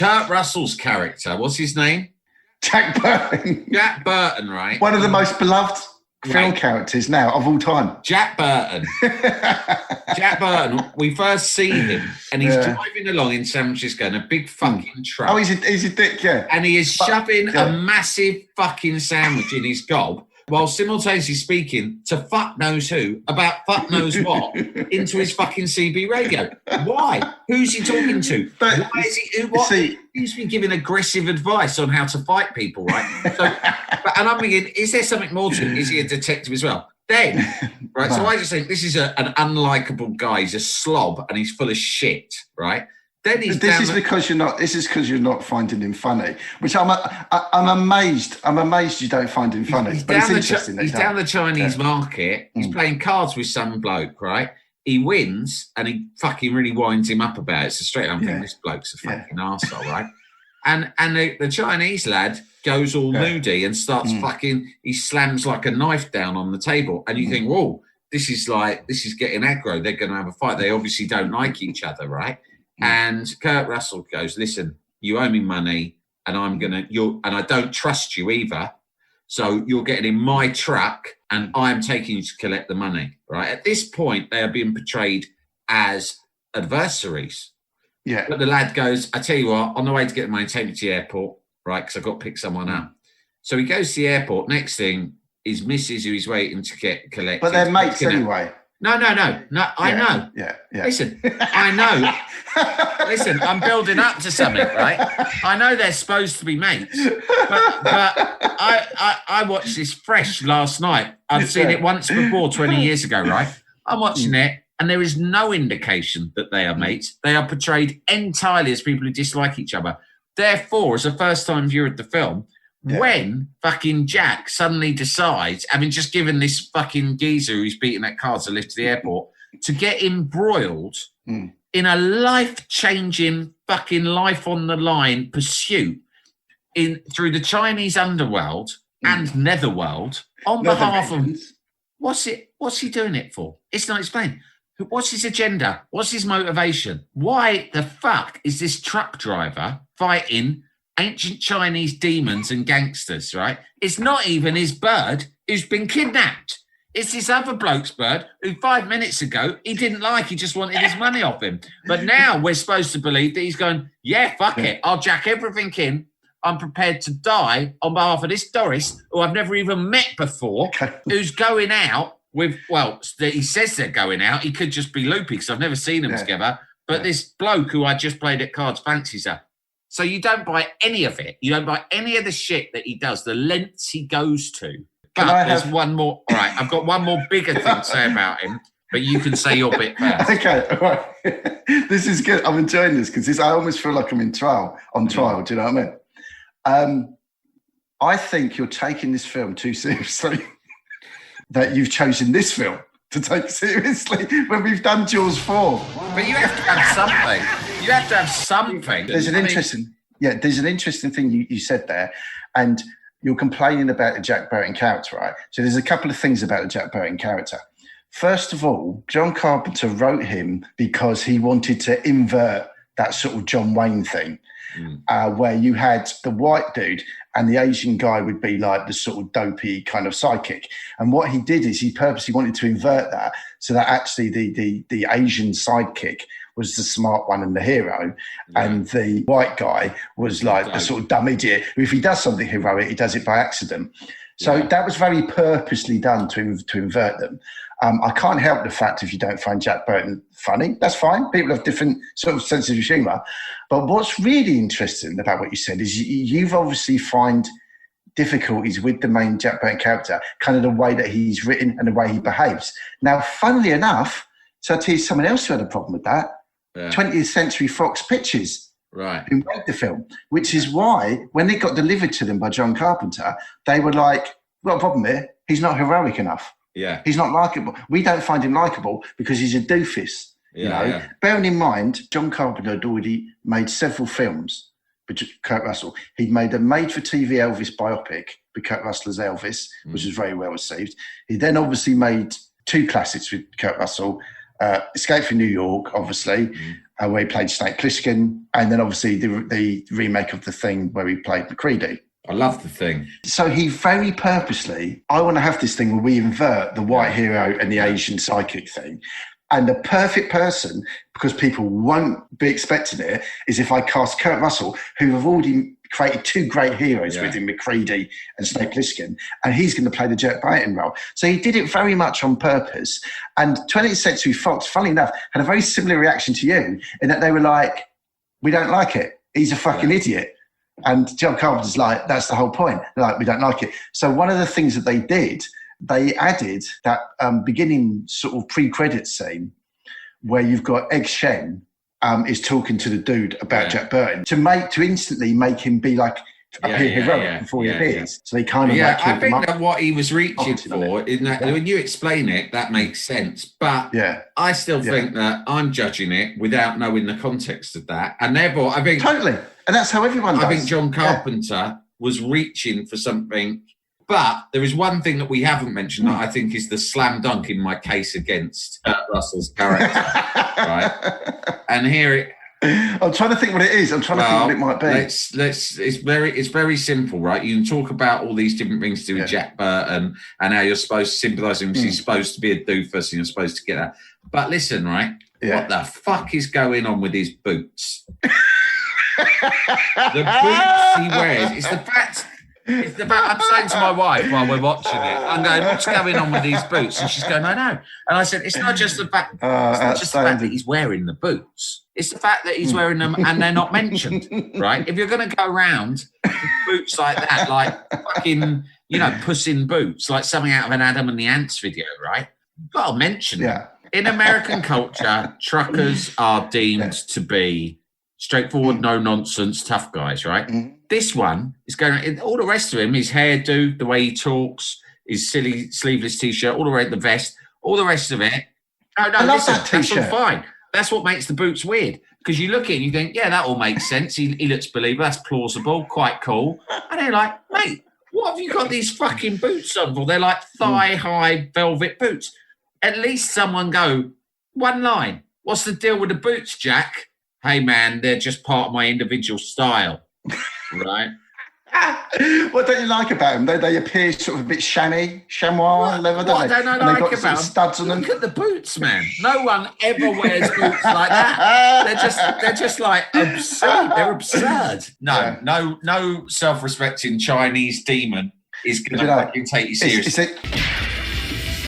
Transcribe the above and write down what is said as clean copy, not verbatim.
Kurt Russell's character, what's his name? Jack Burton. Jack Burton, right? One of the most beloved film characters now of all time. Jack Burton. Jack Burton, we first see him and he's driving along in San Francisco in a big fucking truck. Oh, he's a dick, yeah. And he is shoving a massive fucking sandwich in his gob while simultaneously speaking to fuck knows who about fuck knows what into his fucking CB radio. Why? Who's he talking to? Why is he? He's been giving aggressive advice on how to fight people, right? So, and I'm thinking, is there something more to it? Is he a detective as well? Then, right? So I just think this is an unlikable guy. He's a slob and he's full of shit, right? Then this is because you're not finding him funny, which I'm amazed. I'm amazed you don't find him funny. He's but it's interesting. He's down the Chinese market. He's playing cards with some bloke, right? He wins and he fucking really winds him up about it. So straight I'm thinking this bloke's a fucking arsehole, right? And the Chinese lad goes all moody and starts fucking. He slams like a knife down on the table, and you think, whoa, this is getting aggro. They're going to have a fight. They obviously don't like each other, right? And Kurt Russell goes, listen, you owe me money and I don't trust you either. So you're getting in my truck and I'm taking you to collect the money, right? At this point, they are being portrayed as adversaries. Yeah. But the lad goes, I tell you what, on the way to get the money, take me to the airport, right? Because I've got to pick someone up. So he goes to the airport. Next thing, his missus who he's waiting to get collected. But they're mates anyway. No. I know. Yeah. Listen, I know. Listen, I'm building up to something, right? I know they're supposed to be mates, but I watched this fresh last night. I've seen it once before, 20 years ago, right? I'm watching it, and there is no indication that they are mates. They are portrayed entirely as people who dislike each other. Therefore, as a first-time viewer of the film, when fucking Jack suddenly decides, having just given this fucking geezer who's beating that cards a lift to the airport, to get embroiled in a life-changing fucking life-on-the-line pursuit through the Chinese underworld and netherworld on behalf of... What's he doing it for? It's not explained. What's his agenda? What's his motivation? Why the fuck is this truck driver fighting ancient Chinese demons and gangsters, right? It's not even his bird who's been kidnapped. It's this other bloke's bird who 5 minutes ago he didn't like. He just wanted his money off him. But now we're supposed to believe that he's going, fuck it. I'll jack everything in. I'm prepared to die on behalf of this Doris, who I've never even met before, who's going out with, he says they're going out. He could just be loopy because I've never seen them together. But this bloke who I just played at cards fancies her. So you don't buy any of it. You don't buy any of the shit that he does, the lengths he goes to. But there's one more. All right, I've got one more bigger thing to say about him, but you can say your bit first. Okay, all right. This is good. I'm enjoying this because I almost feel like I'm on trial. Do you know what I mean? I think you're taking this film too seriously, that you've chosen this film to take seriously when we've done Jaws 4. But you have to have something. You have to have something. There's an interesting thing you said there, and you're complaining about the Jack Burton character, right? So there's a couple of things about the Jack Burton character. First of all, John Carpenter wrote him because he wanted to invert that sort of John Wayne thing, where you had the white dude and the Asian guy would be like the sort of dopey kind of sidekick. And what he did is he purposely wanted to invert that so that actually the Asian sidekick was the smart one and the hero, and the white guy was like the sort of dumb idiot who, if he does something heroic, he does it by accident. So that was very purposely done to invert them. I can't help the fact if you don't find Jack Burton funny, that's fine. People have different sort of senses of humour. But what's really interesting about what you said is you've obviously find difficulties with the main Jack Burton character, kind of the way that he's written and the way he behaves. Now, funnily enough, so I'll tell you someone else who had a problem with that, 20th Century Fox Pictures, right, who made the film, which is why when it got delivered to them by John Carpenter, they were like, "Got a problem here. He's not heroic enough. Yeah, he's not likable. We don't find him likable because he's a doofus." Bearing in mind, John Carpenter had already made several films with Kurt Russell. He'd made a made-for-TV Elvis biopic with Kurt Russell as Elvis, which was very well received. He then obviously made two classics with Kurt Russell. Escape from New York, obviously, where he played Snake Plissken, and then obviously the remake of The Thing where he played Macready. I love The Thing. So he very purposely, I want to have this thing where we invert the white hero and the Asian psychic thing. And the perfect person, because people won't be expecting it, is if I cast Kurt Russell, who have already created two great heroes with him, Macready and Snake Plissken, and he's going to play the Jack Burton role. So he did it very much on purpose. And 20th Century Fox, funnily enough, had a very similar reaction to you in that they were like, we don't like it. He's a fucking idiot. And John Carpenter's like, that's the whole point. They're like, we don't like it. So one of the things that they did, they added that beginning sort of pre-credit scene where you've got Egg Shen is talking to the dude about Jack Burton to instantly make him be like heroic before he appears. So they kind of I think that what he was reaching for, in that when you explain it, that makes sense. But I still think that I'm judging it without knowing the context of that, and therefore I think totally, and that's how everyone does. I think John Carpenter was reaching for something. But there is one thing that we haven't mentioned that I think is the slam dunk in my case against Kurt Russell's character, right? And here I'm trying to think what it is. I'm trying to think what it might be. It's very simple, right? You can talk about all these different things to do with Jack Burton and how you're supposed to sympathise with him. He's supposed to be a doofus and you're supposed to get that. But listen, right? What the fuck is going on with his boots? The boots he wears. It's the fact. I'm saying to my wife while we're watching it, I'm going, what's going on with these boots? And she's going, I know. And I said, it's not just the fact, the fact that he's wearing the boots. It's the fact that he's wearing them and they're not mentioned, right? If you're going to go around with boots like that, like fucking, Puss in Boots, like something out of an Adam and the Ants video, right? You've got to mention them. In American culture, truckers are deemed to be straightforward, no-nonsense, tough guys, right? This one is going. All the rest of him, his hairdo, the way he talks, his silly sleeveless t-shirt, all the way the vest, all the rest of it. Listen, that's all fine. That's what makes the boots weird because you look at it and you think, yeah, that all makes sense. He looks believable. That's plausible. Quite cool. And they're like, mate, what have you got these fucking boots on for? They're like thigh-high velvet boots. At least someone go one line. What's the deal with the boots, Jack? Hey man, they're just part of my individual style. Right. What don't you like about them? They appear sort of a bit chamois leather, don't they? What don't I like about them? Studs on them. Look at the boots, man. No one ever wears boots like that. They're just like absurd. They're absurd. No self-respecting Chinese demon is going to fucking take you seriously.